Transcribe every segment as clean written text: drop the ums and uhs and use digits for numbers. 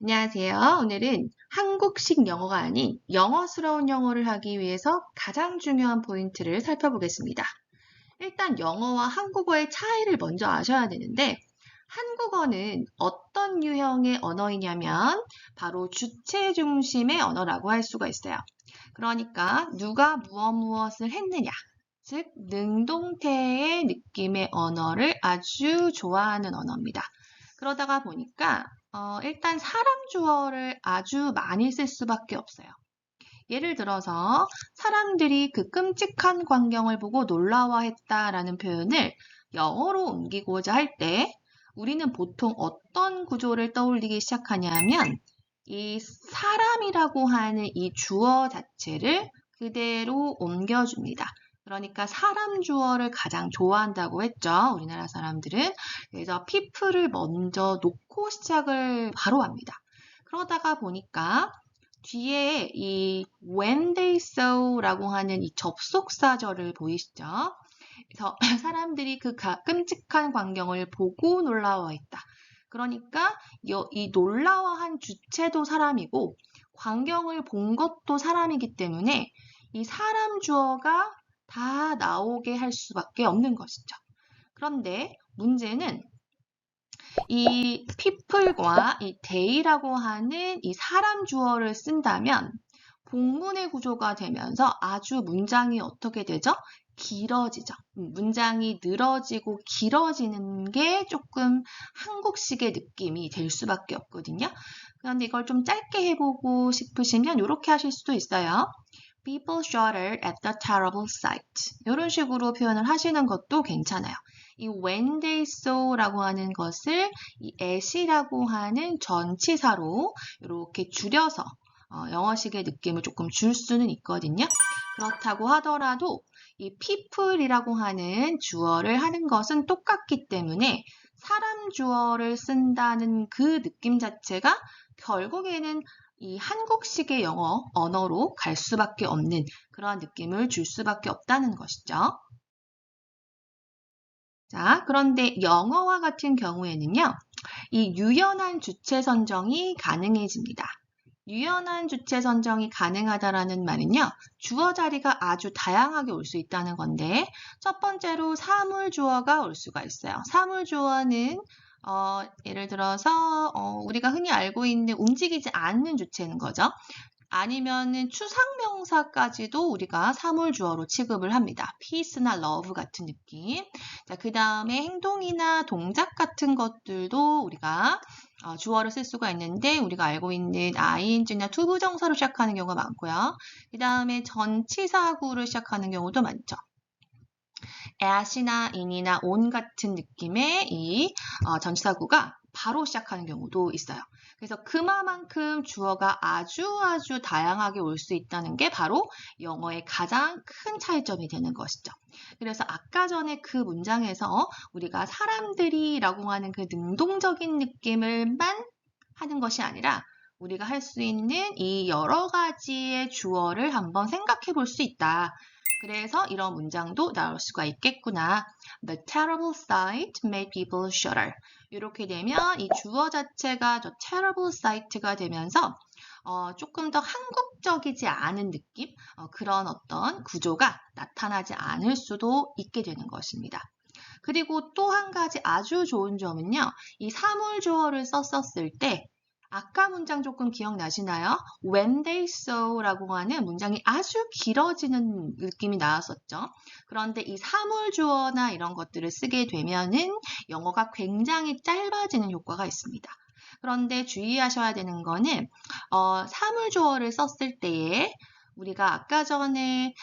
안녕하세요. 오늘은 한국식 영어가 아닌 영어스러운 영어를 하기 위해서 가장 중요한 포인트를 살펴보겠습니다. 일단 영어와 한국어의 차이를 먼저 아셔야 되는데, 한국어는 어떤 유형의 언어이냐면 바로 주체 중심의 언어라고 할 수가 있어요. 그러니까 누가 무엇을 했느냐, 즉 능동태의 느낌의 언어를 아주 좋아하는 언어입니다. 그러다가 보니까 일단 사람 주어를 아주 많이 쓸 수밖에 없어요. 예를 들어서 사람들이 그 끔찍한 광경을 보고 놀라워했다라는 표현을 영어로 옮기고자 할 때 우리는 보통 어떤 구조를 떠올리기 시작하냐면 이 사람이라고 하는 이 주어 자체를 그대로 옮겨줍니다. 그러니까 사람 주어를 가장 좋아한다고 했죠. 우리나라 사람들은. 그래서 people을 먼저 놓고 시작을 바로 합니다. 그러다가 보니까 뒤에 이 when they saw라고 하는 이 접속사절을 보이시죠? 그래서 사람들이 그 끔찍한 광경을 보고 놀라워했다. 그러니까 이 놀라워한 주체도 사람이고 광경을 본 것도 사람이기 때문에 이 사람 주어가 다 나오게 할 수밖에 없는 것이죠. 그런데 문제는 이 people과 이 they라고 하는 이 사람 주어를 쓴다면 복문의 구조가 되면서 아주 문장이 어떻게 되죠? 길어지죠. 문장이 늘어지고 길어지는 게 조금 한국식의 느낌이 될 수밖에 없거든요. 그런데 이걸 좀 짧게 해보고 싶으시면 이렇게 하실 수도 있어요. People shuddered at the terrible sight. 이런 식으로 표현을 하시는 것도 괜찮아요. 이 when they saw라고 하는 것을 이 at이라고 하는 전치사로 이렇게 줄여서 영어식의 느낌을 조금 줄 수는 있거든요. 그렇다고 하더라도 이 people이라고 하는 주어를 하는 것은 똑같기 때문에 사람 주어를 쓴다는 그 느낌 자체가 결국에는 이 한국식의 영어 언어로 갈 수밖에 없는 그러한 느낌을 줄 수밖에 없다는 것이죠. 자, 그런데 영어와 같은 경우에는요, 이 유연한 주체 선정이 가능해집니다. 유연한 주체 선정이 가능하다라는 말은요, 주어 자리가 아주 다양하게 올 수 있다는 건데, 첫 번째로 사물 주어가 올 수가 있어요. 사물 주어는 예를 들어서 우리가 흔히 알고 있는 움직이지 않는 주체는 거죠. 아니면은 추상명사까지도 우리가 사물주어로 취급을 합니다. peace나 love 같은 느낌. 자, 그 다음에 행동이나 동작 같은 것들도 우리가 주어를 쓸 수가 있는데 우리가 알고 있는 ing나 투부정사로 시작하는 경우가 많고요. 그 다음에 전치사구로 시작하는 경우도 많죠. at이나 in이나 on 같은 느낌의 이 전치사구가 바로 시작하는 경우도 있어요. 그래서 그만큼 주어가 아주 다양하게 올 수 있다는 게 바로 영어의 가장 큰 차이점이 되는 것이죠. 그래서 아까 전에 그 문장에서 우리가 사람들이라고 하는 그 능동적인 느낌을만 하는 것이 아니라 우리가 할 수 있는 이 여러 가지의 주어를 한번 생각해 볼 수 있다. 그래서 이런 문장도 나올 수가 있겠구나. The terrible sight made people shudder. 이렇게 되면 이 주어 자체가 저 terrible sight가 되면서 조금 더 한국적이지 않은 느낌, 그런 어떤 구조가 나타나지 않을 수도 있게 되는 것입니다. 그리고 또 한 가지 아주 좋은 점은요. 이 사물주어를 썼었을 때 아까 문장 조금 기억나시나요? When they saw라고 하는 문장이 아주 길어지는 느낌이 나왔었죠. 그런데 이 사물주어나 이런 것들을 쓰게 되면은 영어가 굉장히 짧아지는 효과가 있습니다. 그런데 주의하셔야 되는 거는 사물주어를 썼을 때에 우리가 아까 전에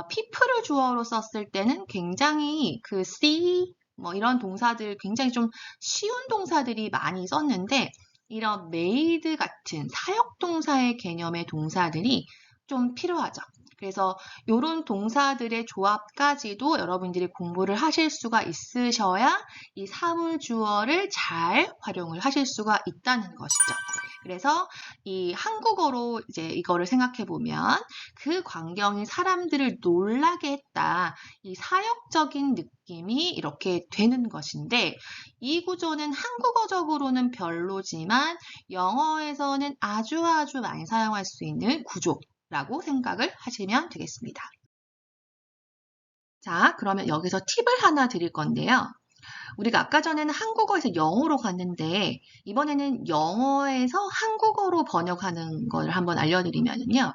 people을 주어로 썼을 때는 굉장히 그 see 뭐 이런 동사들 굉장히 좀 쉬운 동사들이 많이 썼는데 이런 made 같은 사역동사의 개념의 동사들이 좀 필요하죠. 그래서 이런 동사들의 조합까지도 여러분들이 공부를 하실 수가 있으셔야 이 사물주어를 잘 활용을 하실 수가 있다는 것이죠. 그래서 이 한국어로 이제 이거를 생각해 보면 그 광경이 사람들을 놀라게 했다. 이 사역적인 느낌이 이렇게 되는 것인데 이 구조는 한국어적으로는 별로지만 영어에서는 아주 많이 사용할 수 있는 구조라고 생각을 하시면 되겠습니다. 자, 그러면 여기서 팁을 하나 드릴 건데요. 우리가 아까 전에는 한국어에서 영어로 갔는데 이번에는 영어에서 한국어로 번역하는 걸 한번 알려드리면요.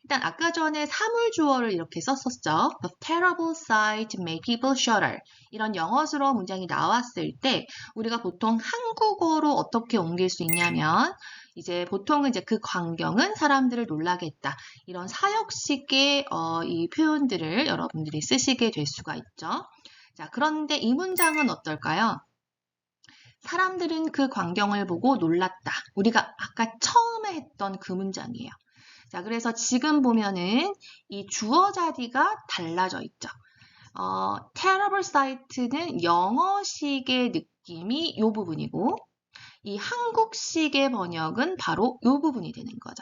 일단 아까 전에 사물주어를 이렇게 썼었죠. The terrible sight made people shudder. 이런 영어스러운 문장이 나왔을 때 우리가 보통 한국어로 어떻게 옮길 수 있냐면 이제 보통은 이제 그 광경은 사람들을 놀라게 했다. 이런 사역식의 이 표현들을 여러분들이 쓰시게 될 수가 있죠. 자, 그런데 이 문장은 어떨까요? 사람들은 그 광경을 보고 놀랐다. 우리가 아까 처음에 했던 그 문장이에요. 자, 그래서 지금 보면은 이 주어 자리가 달라져 있죠. terrible sight는 영어식의 느낌이 이 부분이고 이 한국식의 번역은 바로 이 부분이 되는 거죠.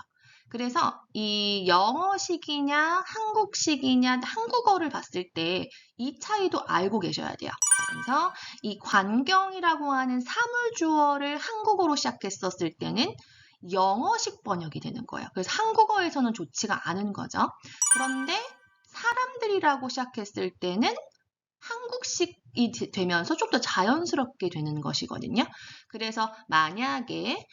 그래서 이 영어식이냐 한국식이냐 한국어를 봤을 때 이 차이도 알고 계셔야 돼요. 그래서 이 광경이라고 하는 사물주어를 한국어로 시작했었을 때는 영어식 번역이 되는 거예요. 그래서 한국어에서는 좋지가 않은 거죠. 그런데 사람들이라고 시작했을 때는 한국식이 되면서 좀 더 자연스럽게 되는 것이거든요. 그래서 만약에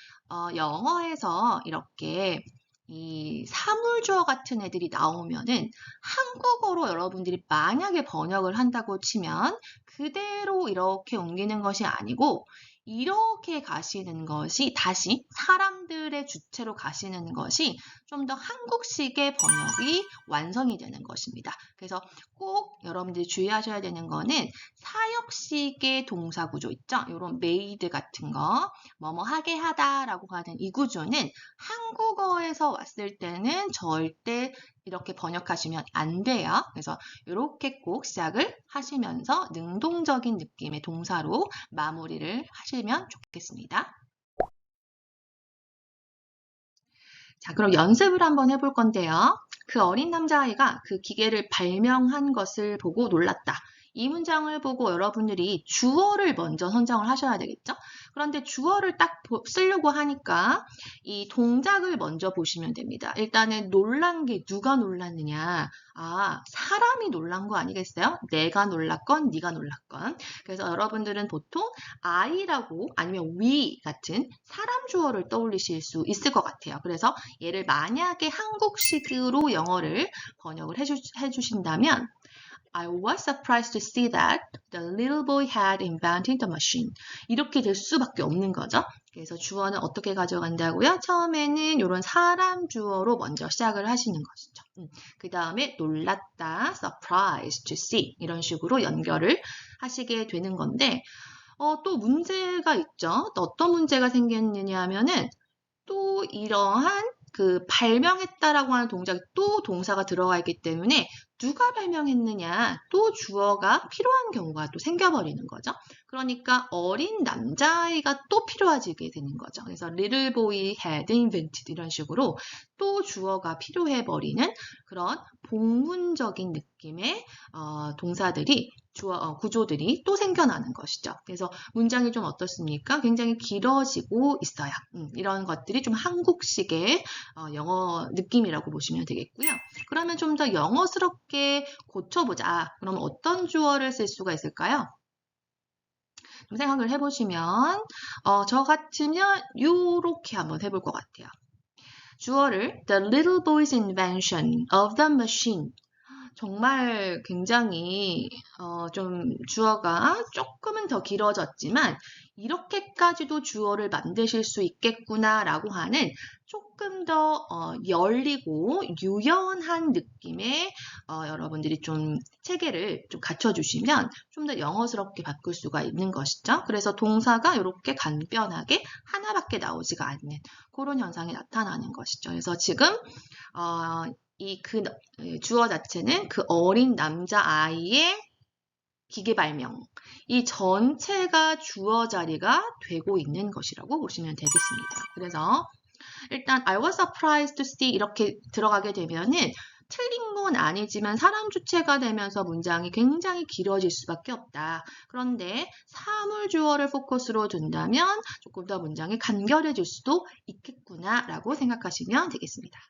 영어에서 이렇게 이 사물주어 같은 애들이 나오면은 한국어로 여러분들이 만약에 번역을 한다고 치면 그대로 이렇게 옮기는 것이 아니고 이렇게 가시는 것이 다시 사람들의 주체로 가시는 것이 좀 더 한국식의 번역이 완성이 되는 것입니다. 그래서 꼭 여러분들이 주의하셔야 되는 거는 사역식의 동사 구조 있죠? 이런 made 같은 거, 뭐뭐 하게 하다라고 하는 이 구조는 한국어에서 왔을 때는 절대 이렇게 번역하시면 안 돼요. 그래서 이렇게 꼭 시작을 하시면서 능동적인 느낌의 동사로 마무리를 하시면 좋겠습니다. 자, 그럼 연습을 한번 해볼 건데요. 그 어린 남자아이가 그 기계를 발명한 것을 보고 놀랐다. 이 문장을 보고 여러분들이 주어를 먼저 선정을 하셔야 되겠죠? 그런데 주어를 딱 쓰려고 하니까 이 동작을 먼저 보시면 됩니다. 일단은 놀란 게 누가 놀랐느냐? 아, 사람이 놀란 거 아니겠어요? 내가 놀랐건 네가 놀랐건. 그래서 여러분들은 보통 I라고 아니면 we 같은 사람 주어를 떠올리실 수 있을 것 같아요. 그래서 얘를 만약에 한국식으로 영어를 번역을 해주신다면 I was surprised to see that the little boy had invented the machine. 이렇게 될 수밖에 없는 거죠. 그래서 주어는 어떻게 가져간다고요? 처음에는 이런 사람 주어로 먼저 시작을 하시는 것이죠. 그 다음에 놀랐다, surprised to see 이런 식으로 연결을 하시게 되는 건데 또 문제가 있죠. 또 어떤 문제가 생겼느냐 하면은 또 이러한 그 발명했다라고 하는 동작이 또 동사가 들어가 있기 때문에 누가 발명했느냐 또 주어가 필요한 경우가 또 생겨버리는 거죠. 그러니까 어린 남자아이가 또 필요해지게 되는 거죠. 그래서 little boy had invented 이런 식으로 또 주어가 필요해버리는 그런 복문적인 느낌의 동사들이 구조들이 또 생겨나는 것이죠. 그래서 문장이 좀 어떻습니까? 굉장히 길어지고 있어요. 이런 것들이 좀 한국식의 영어 느낌이라고 보시면 되겠고요. 그러면 좀 더 영어스럽게 고쳐보자. 그럼 어떤 주어를 쓸 수가 있을까요? 좀 생각을 해보시면 저 같으면 이렇게 한번 해볼 것 같아요. 주어를 The little boy's invention of the machine 정말 굉장히 좀 주어가 조금은 더 길어졌지만 이렇게까지도 주어를 만드실 수 있겠구나라고 하는 조금 더 열리고 유연한 느낌의 여러분들이 좀 체계를 좀 갖춰주시면 좀 더 영어스럽게 바꿀 수가 있는 것이죠. 그래서 동사가 이렇게 간편하게 하나밖에 나오지가 않는 그런 현상이 나타나는 것이죠. 그래서 지금 주어 자체는 그 어린 남자아이의 기계 발명, 이 전체가 주어 자리가 되고 있는 것이라고 보시면 되겠습니다. 그래서 일단 I was surprised to see 이렇게 들어가게 되면은 틀린 건 아니지만 사람 주체가 되면서 문장이 굉장히 길어질 수밖에 없다. 그런데 사물 주어를 포커스로 둔다면 조금 더 문장이 간결해질 수도 있겠구나라고 생각하시면 되겠습니다.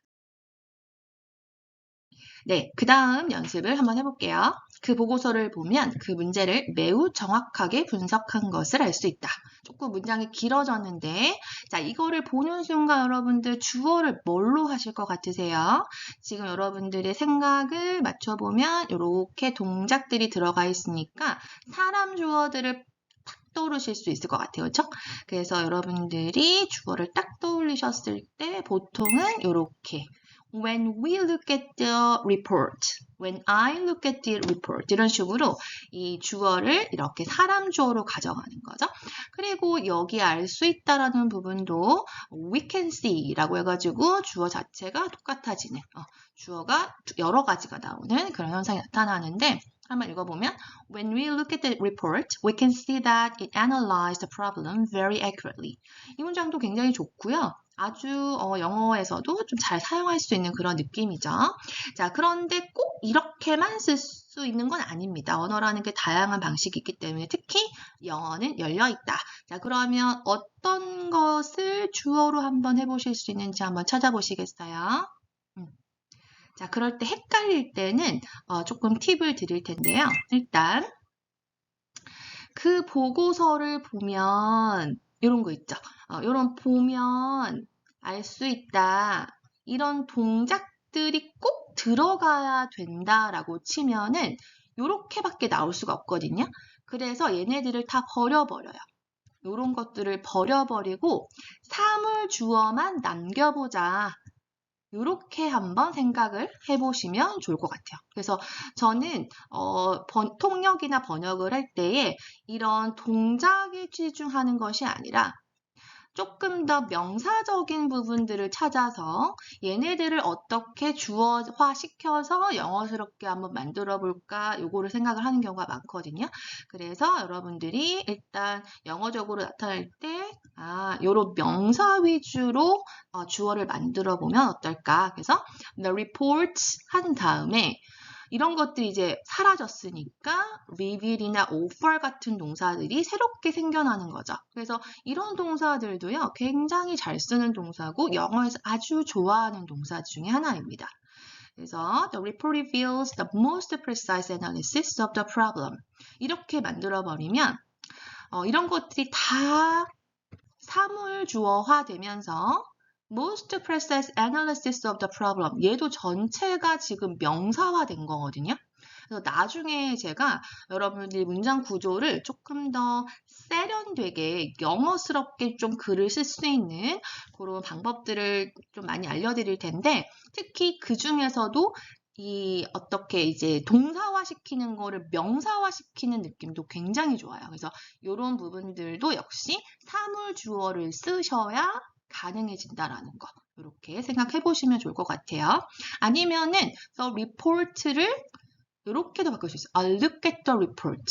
네, 그 다음 연습을 한번 해볼게요. 그 보고서를 보면 그 문제를 매우 정확하게 분석한 것을 알 수 있다. 조금 문장이 길어졌는데, 자, 이거를 보는 순간 여러분들 주어를 뭘로 하실 것 같으세요? 지금 여러분들의 생각을 맞춰보면 이렇게 동작들이 들어가 있으니까 사람 주어들을 탁 떠오르실 수 있을 것 같아요. 그렇죠? 그래서 여러분들이 주어를 딱 떠올리셨을 때 보통은 이렇게 When we look at the report, when I look at the report 이런 식으로 이 주어를 이렇게 사람 주어로 가져가는 거죠. 그리고 여기 알 수 있다라는 부분도 we can see라고 해가지고 주어 자체가 똑같아지는 주어가 여러 가지가 나오는 그런 현상이 나타나는데 한번 읽어보면 When we look at the report, we can see that it analyzed the problem very accurately. 이 문장도 굉장히 좋고요. 아주 영어에서도 좀 잘 사용할 수 있는 그런 느낌이죠. 자, 그런데 꼭 이렇게만 쓸 수 있는 건 아닙니다. 언어라는 게 다양한 방식이 있기 때문에 특히 영어는 열려있다. 자, 그러면 어떤 것을 주어로 한번 해보실 수 있는지 한번 찾아보시겠어요? 자, 그럴 때 헷갈릴 때는 조금 팁을 드릴 텐데요. 일단 그 보고서를 보면 이런 거 있죠. 이런 보면 알 수 있다. 이런 동작들이 꼭 들어가야 된다라고 치면은 이렇게밖에 나올 수가 없거든요. 그래서 얘네들을 다 버려버려요. 이런 것들을 버려버리고 사물 주어만 남겨보자. 이렇게 한번 생각을 해보시면 좋을 것 같아요. 그래서 저는 통역이나 번역을 할 때에 이런 동작에 치중하는 것이 아니라 조금 더 명사적인 부분들을 찾아서 얘네들을 어떻게 주어화 시켜서 영어스럽게 한번 만들어 볼까 요거를 생각을 하는 경우가 많거든요. 그래서 여러분들이 일단 영어적으로 나타낼 때 요런 명사 위주로 주어를 만들어 보면 어떨까. 그래서 the reports 한 다음에 이런 것들이 이제 사라졌으니까 reveal이나 offer 같은 동사들이 새롭게 생겨나는 거죠. 그래서 이런 동사들도요, 굉장히 잘 쓰는 동사고 영어에서 아주 좋아하는 동사 중에 하나입니다. 그래서 the report reveals the most precise analysis of the problem. 이렇게 만들어버리면 이런 것들이 다 사물 주어화 되면서 most precise analysis of the problem. 얘도 전체가 지금 명사화된 거거든요. 그래서 나중에 제가 여러분들이 문장 구조를 조금 더 세련되게 영어스럽게 좀 글을 쓸 수 있는 그런 방법들을 좀 많이 알려드릴 텐데 특히 그 중에서도 어떻게 이제 동사화 시키는 거를 명사화 시키는 느낌도 굉장히 좋아요. 그래서 이런 부분들도 역시 사물 주어를 쓰셔야 가능해진다라는 거. 이렇게 생각해 보시면 좋을 것 같아요. 아니면은 the report를 이렇게도 바꿀 수 있어요. I look at the report.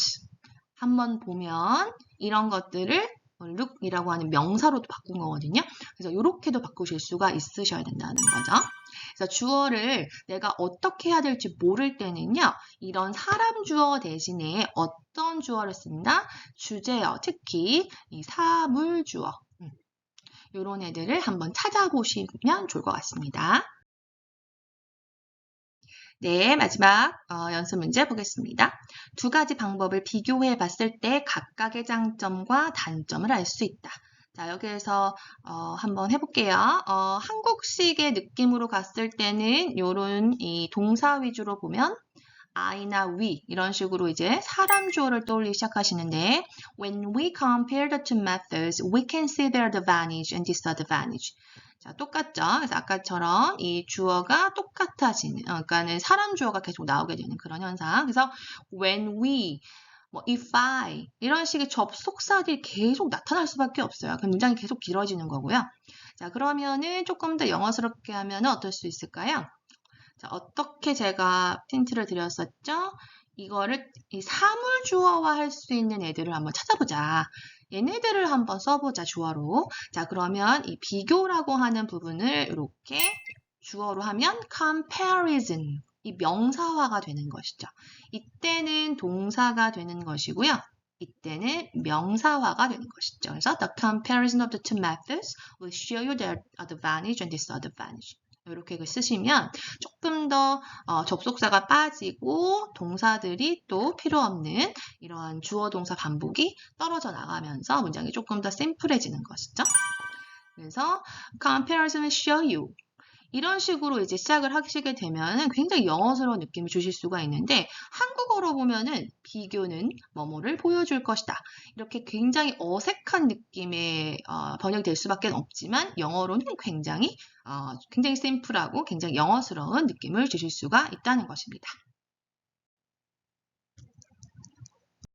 한번 보면 이런 것들을 look이라고 하는 명사로도 바꾼 거거든요. 그래서 이렇게도 바꾸실 수가 있으셔야 된다는 거죠. 그래서 주어를 내가 어떻게 해야 될지 모를 때는요. 이런 사람 주어 대신에 어떤 주어를 쓴다? 주제어, 특히 이 사물 주어. 이런 애들을 한번 찾아보시면 좋을 것 같습니다. 네, 마지막 연습 문제 보겠습니다. 두 가지 방법을 비교해 봤을 때 각각의 장점과 단점을 알 수 있다. 자, 여기에서 한번 해볼게요. 한국식의 느낌으로 갔을 때는 이런 이 동사 위주로 보면 I나 we 이런 식으로 이제 사람 주어를 떠올리기 시작하시는데 When we compare the two methods, we can see their advantage and disadvantage. 자, 똑같죠? 그래서 아까처럼 이 주어가 똑같아지는, 그러니까는 사람 주어가 계속 나오게 되는 그런 현상. 그래서 when we, if I 이런 식의 접속사들이 계속 나타날 수밖에 없어요. 그럼 문장이 계속 길어지는 거고요. 자, 그러면은 조금 더 영어스럽게 하면은 어떨 수 있을까요? 자, 어떻게 제가 힌트를 드렸었죠? 이거를 이 사물 주어화 할 수 있는 애들을 한번 찾아보자. 얘네들을 한번 써보자, 주어로. 자, 그러면 이 비교라고 하는 부분을 이렇게 주어로 하면 comparison, 이 명사화가 되는 것이죠. 이때는 동사가 되는 것이고요. 이때는 명사화가 되는 것이죠. 그래서 the comparison of the two methods will show you their advantage and disadvantage. 이렇게 쓰시면 조금 더 접속사가 빠지고 동사들이 또 필요 없는 이러한 주어 동사 반복이 떨어져 나가면서 문장이 조금 더 심플해지는 것이죠. 그래서 comparison will show you. 이런 식으로 이제 시작을 하시게 되면 굉장히 영어스러운 느낌을 주실 수가 있는데 한국어로 보면은 비교는 뭐뭐를 보여줄 것이다. 이렇게 굉장히 어색한 느낌의 번역이 될 수밖에 없지만 영어로는 굉장히 심플하고 굉장히 영어스러운 느낌을 주실 수가 있다는 것입니다.